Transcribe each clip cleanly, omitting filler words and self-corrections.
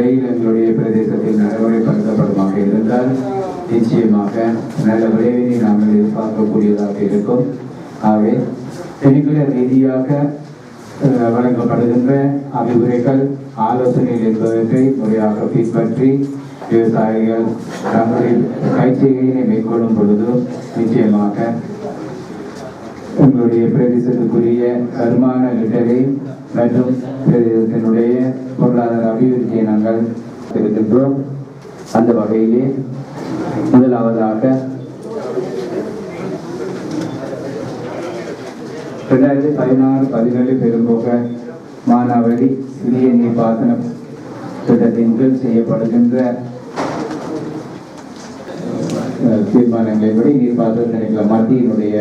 முறையில் எங்களுடைய பிரதேசத்தில் நடைமுறைப்படுத்தப்படுமாக இருந்தால் நிச்சயமாக நல்ல விளைவினை நாங்கள் எதிர்பார்க்கக்கூடியதாக இருக்கும். ஆகவே தெளிவுல ரீதியாக வழங்கப்படுகின்ற அறிவுரைகள் ஆலோசனைகள் என்பவற்றை முறையாக பின்பற்றி விவசாயிகள் தங்களுடைய பயிற்சியினை மேற்கொள்ளும் பொழுது நிச்சயமாக எங்களுடைய பிரதேசத்துக்குரிய வருமான ஈட்டலை மற்றும் பிரதேசத்தினுடைய பொருளாதார அபிவிருத்தியை நாங்கள் இருக்கின்றோம். அந்த வகையிலே முதலாவதாக 2016-17 பெரும்போக மானாவரி சிறிய நீர்ப்பாசன திட்டத்தின் கீழ் செய்யப்படுகின்ற தீர்மானங்களைப்படி நீர்ப்பாசன திணைக்கள மத்தியினுடைய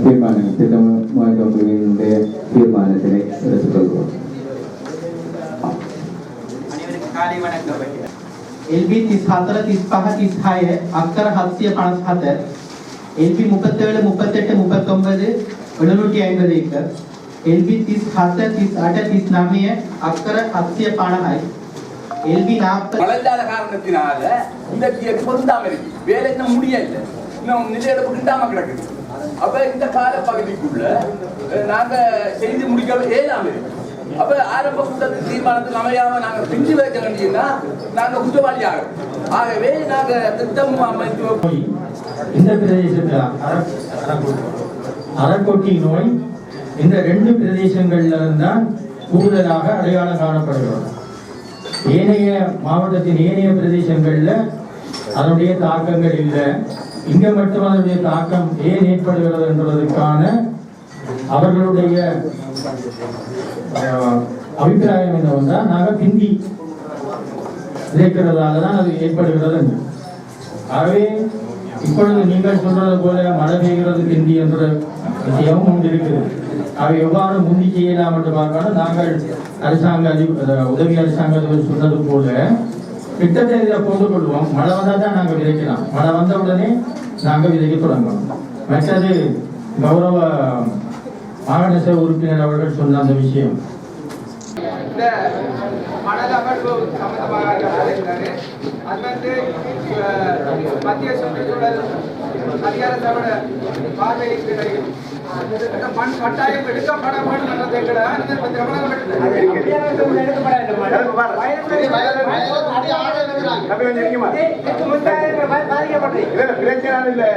தீர்மானங்கள் திட்டமுடைய தீர்மானத்தினை எடுத்துக்கொள்வோம். LB 34 35 36 අක්කර 757 LB 37 38 39 751 LB 37 38 39 අක්කර 750 LB 40 வளர்ந்தாத காரணத்தினால இந்த பொருந்தாம இருக்கு. வேலை இன்னும் முடியல, இன்னும் நிலையெடுப்பு கிட்டாம கிடக்குது. அப்ப இந்த கால பகுதிக்குள்ள நாங்க செய்து முடிக்க ஏதாம இருக்கு. அப்ப ஆரம்ப கூட்டத்தில் தீர்மானத்துக்கு அமையாம நாங்க பிஞ்சு வைக்க வேண்டியதுன்னா நாங்க குற்றவாளி ஆகும். ஆகவே நாங்க திட்டம் அமைத்து இந்த பிரதேசத்துல அரைக்கொட்டி நோய் இந்த 2 பிரதேசங்கள்ல தான் கூடுதலாக அடையாளம் காணப்படுகிறது. ஏனைய மாவட்டத்தின் ஏனைய பிரதேசங்கள்ல அதனுடைய தாக்கங்கள் இல்லை. இங்க மட்டும் அதனுடைய தாக்கம் ஏன் ஏற்படுகிறது என்பதற்கான அவர்களுடைய அபிப்பிராயம் என்னவென்றால் நாங்கள் பிந்தி விதைக்கிறதால தான் அது ஏற்படுகிறது என்று. ஆகவே இப்பொழுது நீங்கள் சொல்றது போல மழை பெய்கிறது பிந்தி என்ற விஷயமும் ஒன்று இருக்குது. அவை எவ்வாறு முந்தி செய்யலாம் என்று பார்க்கணும். நாங்கள் அரசாங்க உதவி அரசாங்க சொன்னது போல திட்டத்தை இதில் கொண்டு கொள்வோம். மழை வந்தால் தான் நாங்கள் விதைக்கலாம். மழை வந்த உடனே நாங்கள் விதைக்க தொடங்கணும். மற்றது கௌரவ மாகாண சபை உறுப்பினர் அவர்கள் சொன்ன அந்த விஷயம் இந்த மணல் அகழ்வு சம்பந்தமாக அது வந்து மத்திய சுற்றுச்சூழல் அதிகார சபை பார்வையில் கிடைக்கும். மண் கட்டாயம் எடுக்கப்பட வேண்டும் என்றதை பிரச்சனை இல்லை.